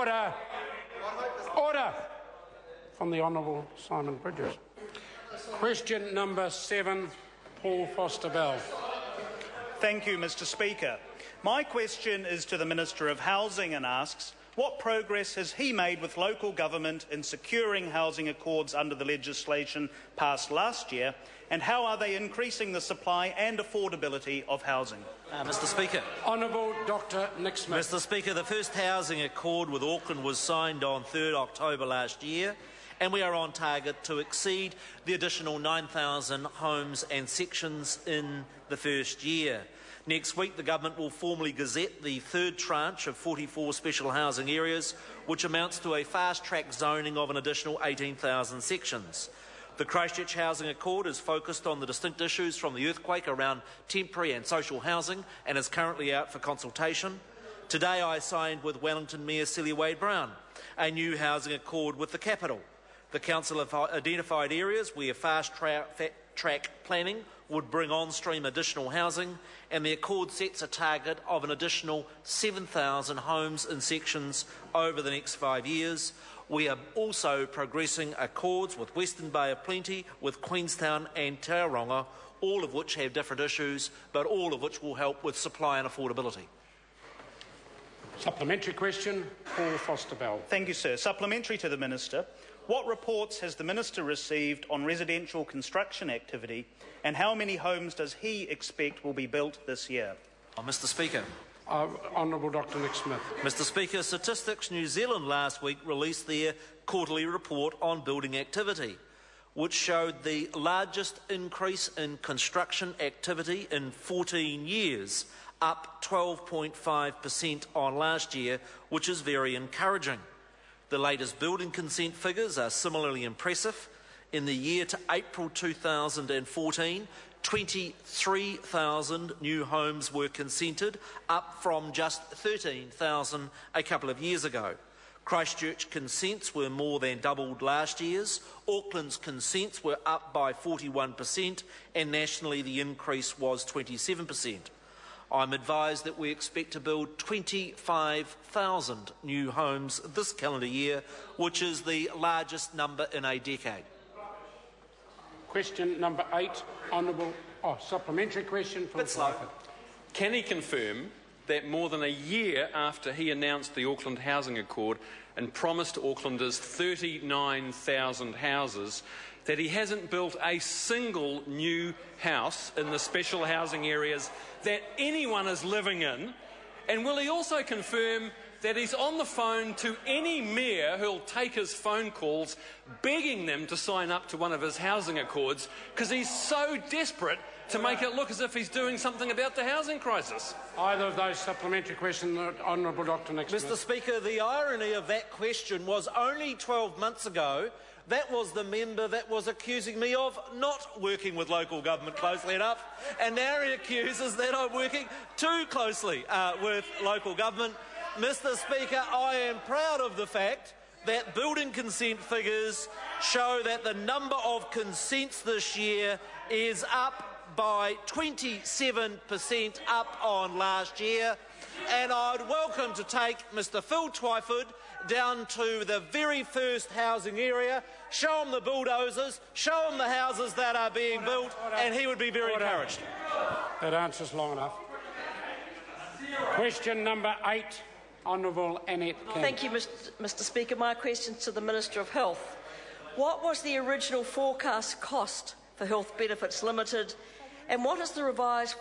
Order. Order. From the Honourable Simon Bridges. Question number 7, Paul Foster-Bell. Thank you, Mr Speaker. My question is to the Minister of Housing and asks, what progress has he made with local government in securing housing accords under the legislation passed last year, and how are they increasing the supply and affordability of housing? Mr Speaker. Honourable Dr Nick Smith. Mr Speaker, the first housing accord with Auckland was signed on 3rd October last year, and we are on target to exceed the additional 9,000 homes and sections in the first year. Next week, the Government will formally gazette the third tranche of 44 special housing areas, which amounts to a fast-track zoning of an additional 18,000 sections. The Christchurch Housing Accord is focused on the distinct issues from the earthquake around temporary and social housing and is currently out for consultation. Today, I signed with Wellington Mayor Celia Wade-Brown a new housing accord with the capital. The Council have identified areas where fast-track planning would bring on-stream additional housing, and the accord sets a target of an additional 7,000 homes and sections over the next 5 years. We are also progressing accords with Western Bay of Plenty, with Queenstown and Tauranga, all of which have different issues, but all of which will help with supply and affordability. Supplementary question, Paul Foster-Bell. Thank you, sir. Supplementary to the Minister. What reports has the Minister received on residential construction activity, and how many homes does he expect will be built this year? Mr Speaker. Honourable Dr Nick Smith. Mr Speaker, Statistics New Zealand last week released their quarterly report on building activity, which showed the largest increase in construction activity in 14 years, up 12.5% on last year, which is very encouraging. The latest building consent figures are similarly impressive. In the year to April 2014, 23,000 new homes were consented, up from just 13,000 a couple of years ago. Christchurch consents were more than doubled last year's. Auckland's consents were up by 41%, and nationally the increase was 27%. I'm advised that we expect to build 25,000 new homes this calendar year, which is the largest number in a decade. Question number 8, supplementary question from Clifford. Can he confirm that more than a year after he announced the Auckland Housing Accord and promised Aucklanders 39,000 houses, that he hasn't built a single new house in the special housing areas that anyone is living in? And will he also confirm that he's on the phone to any mayor who'll take his phone calls begging them to sign up to one of his housing accords because he's so desperate to make it look as if he's doing something about the housing crisis? Either of those supplementary questions, Honourable Dr Nick Smith. Mr Speaker, the irony of that question was only 12 months ago, that was the member that was accusing me of not working with local government closely enough, and now he accuses that I'm working too closely with local government. Mr Speaker, I am proud of the fact that building consent figures show that the number of consents this year is up by 27% up on last year, and I'd welcome to take Mr Phil Twyford down to the very first housing area, show him the bulldozers, show him the houses that are being built, and he would be very encouraged. That answer's long enough. Question number 8, Honourable Annette King. Thank you, Mr Speaker. My question is to the Minister of Health. What was the original forecast cost for Health Benefits Limited, and what is the revised